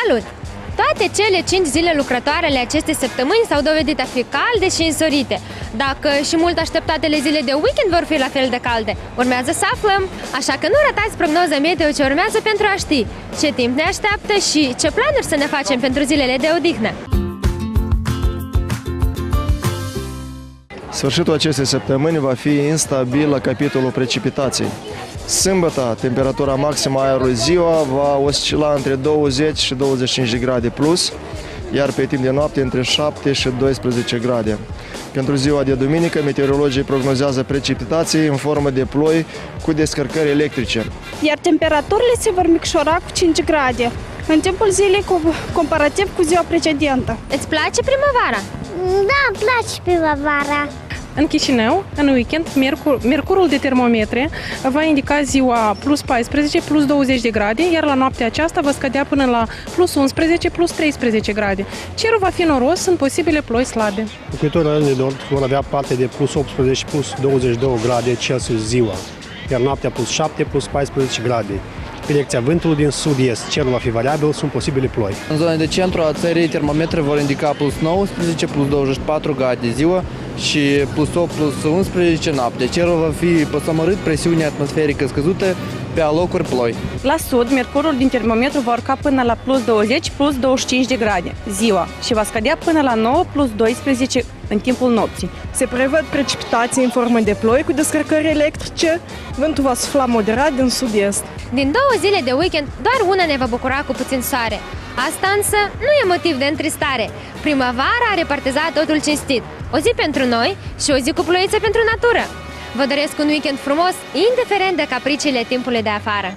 Salut! Toate cele 5 zile lucrătoare ale acestei săptămâni s-au dovedit a fi calde și însorite. Dacă și mult așteptatele zile de weekend vor fi la fel de calde, urmează să aflăm. Așa că nu ratați prognoza meteo ce urmează pentru a ști ce timp ne așteaptă și ce planuri să ne facem pentru zilele de odihnă. Sfârșitul acestei săptămâni va fi instabil la capitolul precipitații. Sâmbătă, temperatura maximă a aerului ziua va oscila între 20 și 25 de grade plus, iar pe timp de noapte între 7 și 12 grade. Pentru ziua de duminică, meteorologii prognozează precipitații în formă de ploi cu descărcări electrice. Iar temperaturile se vor micșora cu 5 grade în timpul zilei comparativ cu ziua precedentă. Îți place primăvara? Da, îmi place primăvara. În Chișinău, în weekend, mercurul de termometre va indica ziua plus 14, plus 20 de grade, iar la noaptea aceasta va scădea până la plus 11, plus 13 grade. Cerul va fi noros, sunt posibile ploi slabe. Locuitorii Răzării de Nord vor avea parte de plus 18, plus 22 grade Celsius ziua, iar noaptea plus 7, plus 14 grade. Pe direcția vântului din sud-est, cerul va fi variabil, sunt posibile ploi. În zona de centru a țării, termometrele vor indica plus 19, plus 24 grade ziua și plus 8, plus 11 noapte. Cerul va fi păsămărât, presiunea atmosferică scăzută, pe alocuri ploi. La sud, mercurul din termometru va urca până la plus 20, plus 25 de grade ziua și va scădea până la 9, plus 12 în timpul nopții. Se prevăd precipitații în formă de ploi cu descărcări electrice, vântul va sufla moderat din sud-est. Din 2 zile de weekend, doar una ne va bucura cu puțin soare. Asta însă nu e motiv de întristare. Primăvara a repartizat totul cinstit. O zi pentru noi și o zi cu ploiță pentru natură. Vă doresc un weekend frumos, indiferent de capriciile timpului de afară.